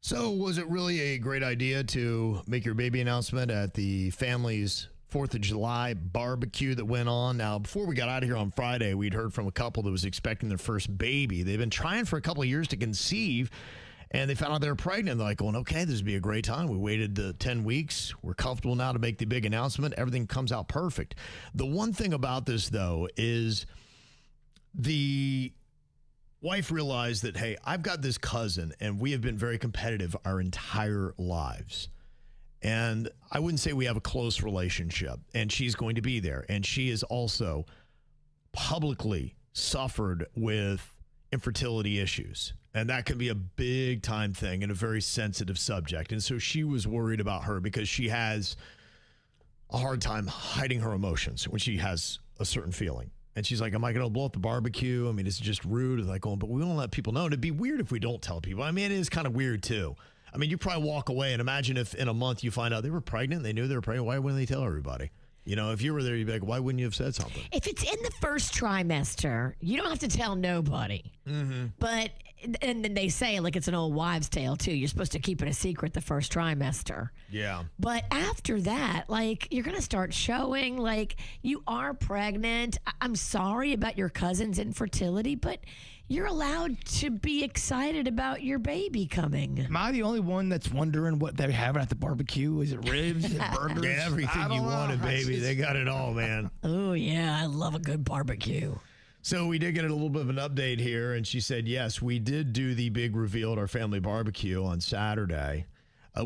So was it really a great idea to make your baby announcement at the family's 4th of July barbecue that went on? Now, before we got out of here on Friday, we'd heard from a couple that was expecting their first baby. They've been trying for a couple of years to conceive, and they found out they were pregnant. They're like going, okay, this would be a great time. We waited the 10 weeks. We're comfortable now to make the big announcement. Everything comes out perfect. The one thing about this, though, is the wife realized that, hey, I've got this cousin, and we have been very competitive our entire lives. And I wouldn't say we have a close relationship, and she's going to be there. And she has also publicly suffered with infertility issues. And that can be a big time thing and a very sensitive subject. And so she was worried about her because she has a hard time hiding her emotions when she has a certain feeling. And she's like, am I going to blow up the barbecue? I mean, it's just rude. It's like, going, but we don't let people know. It'd be weird if we don't tell people. I mean, it is kind of weird, too. I mean, you probably walk away and imagine if in a month you find out they were pregnant, they knew they were pregnant. Why wouldn't they tell everybody? You know, if you were there, you'd be like, why wouldn't you have said something? If it's in the first trimester, you don't have to tell nobody. Mm-hmm. But, and then they say, like it's an old wives' tale, too. You're supposed to keep it a secret the first trimester. Yeah. But after that, like, you're going to start showing, like, you are pregnant. I'm sorry about your cousin's infertility, but you're allowed to be excited about your baby coming. Am I the only one that's wondering what they're having at the barbecue? Is it ribs? Is it burgers? Yeah, everything you wanted, baby. They got it all, man. Oh, yeah. I love a good barbecue. So we did get a little bit of an update here, and she said, yes, we did do the big reveal at our family barbecue on Saturday.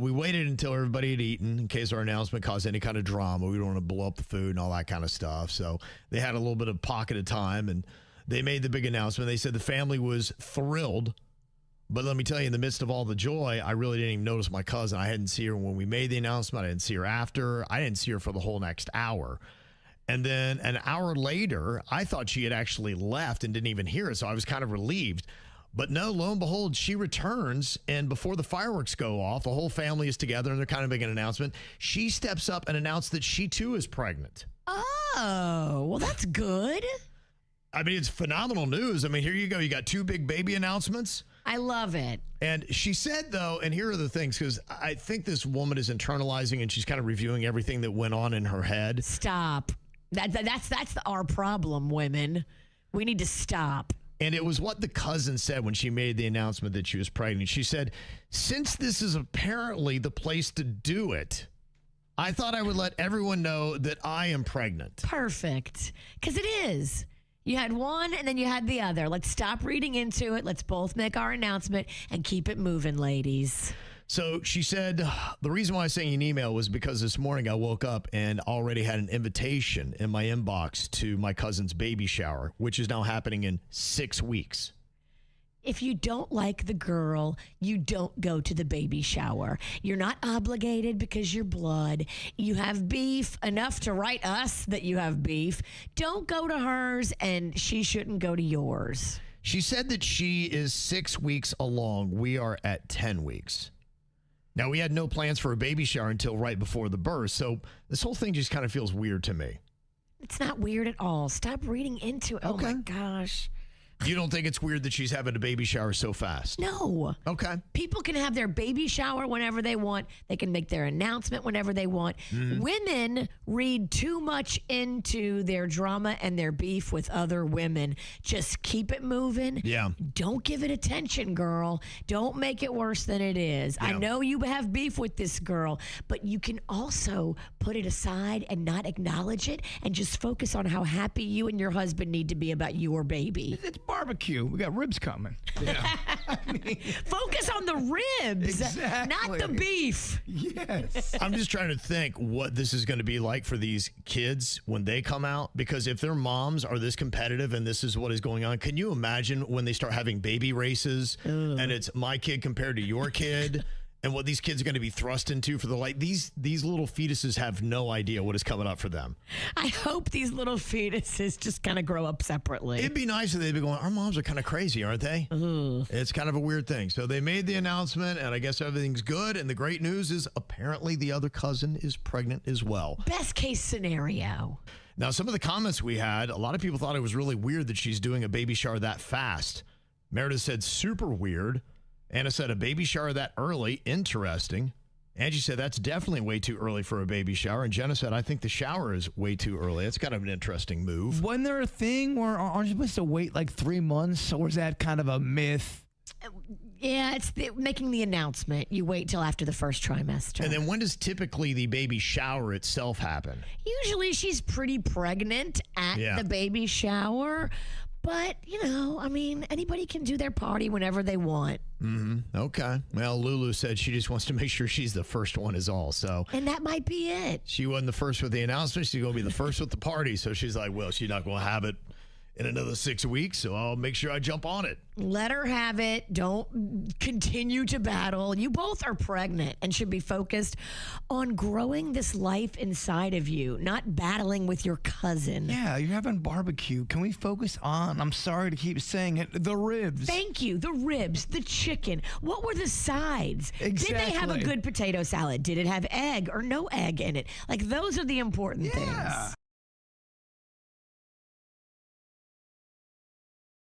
We waited until everybody had eaten in case our announcement caused any kind of drama. We don't want to blow up the food and all that kind of stuff. So they had a little bit of pocket of time, and they made the big announcement. They said the family was thrilled. But let me tell you, in the midst of all the joy, I really didn't even notice my cousin. I hadn't seen her when we made the announcement. I didn't see her after. I didn't see her for the whole next hour. And then an hour later, I thought she had actually left and didn't even hear it. So I was kind of relieved. But no, lo and behold, she returns. And before the fireworks go off, the whole family is together and they're kind of making an announcement. She steps up and announced that she too is pregnant. Oh, well, that's good. I mean, it's phenomenal news. I mean, here you go. You got two big baby announcements. I love it. And she said, though, and here are the things, because I think this woman is internalizing and she's kind of reviewing everything that went on in her head. Stop. That's our problem, women. We need to stop. And it was what the cousin said when she made the announcement that she was pregnant. She said, since this is apparently the place to do it, I thought I would let everyone know that I am pregnant. Perfect. Because it is. You had one and then you had the other. Let's stop reading into it. Let's both make our announcement and keep it moving, ladies. So she said, the reason why I sent you an email was because this morning I woke up and already had an invitation in my inbox to my cousin's baby shower, which is now happening in 6 weeks. If you don't like the girl, you don't go to the baby shower. You're not obligated because you're blood. You have beef, enough to write us that you have beef. Don't go to hers, and she shouldn't go to yours. She said that she is 6 weeks along. We are at 10 weeks. Now, we had no plans for a baby shower until right before the birth, so this whole thing just kind of feels weird to me. It's not weird at all. Stop reading into it. Okay. Oh, my gosh. You don't think it's weird that she's having a baby shower so fast? No. Okay. People can have their baby shower whenever they want. They can make their announcement whenever they want. Mm-hmm. Women read too much into their drama and their beef with other women. Just keep it moving. Yeah. Don't give it attention, girl. Don't make it worse than it is. Yeah. I know you have beef with this girl, but you can also put it aside and not acknowledge it and just focus on how happy you and your husband need to be about your baby. It's barbecue. We got ribs coming. Yeah. Focus on the ribs, exactly. not the beef. Yes. I'm just trying to think what this is going to be like for these kids when they come out, because if their moms are this competitive and this is what is going on, can you imagine when they start having baby races and it's my kid compared to your kid? And what these kids are going to be thrust into for the light. These little fetuses have no idea what is coming up for them. I hope these little fetuses just kind of grow up separately. It'd be nice if they'd be going, our moms are kind of crazy, aren't they? It's kind of a weird thing. So they made the announcement, and I guess everything's good. And the great news is apparently the other cousin is pregnant as well. Best case scenario. Now, some of the comments we had, a lot of people thought it was really weird that she's doing a baby shower that fast. Meredith said super weird. Anna said a baby shower that early, interesting. Angie said that's definitely way too early for a baby shower. And Jenna said, I think the shower is way too early. That's kind of an interesting move. Wasn't there a thing where aren't you supposed to wait like 3 months, or is that kind of a myth? Yeah, it's making the announcement. You wait till after the first trimester. And then when does typically the baby shower itself happen? Usually she's pretty pregnant at the baby shower. But, anybody can do their party whenever they want. Mm-hmm. Okay. Well, Lulu said she just wants to make sure she's the first one is all. So, and that might be it. She wasn't the first with the announcement. She's going to be the first with the party. So she's like, well, she's not going to have it in another 6 weeks. So I'll make sure I jump on it. Let her have it. Don't continue to battle. You both are pregnant and should be focused on growing this life inside of you, not battling with your cousin. Yeah, you're having barbecue. Can we focus on, I'm sorry to keep saying it, the ribs? Thank you. The ribs, the chicken. What were the sides? Exactly. Did they have a good potato salad? Did it have egg or no egg in it? Like, those are the important things.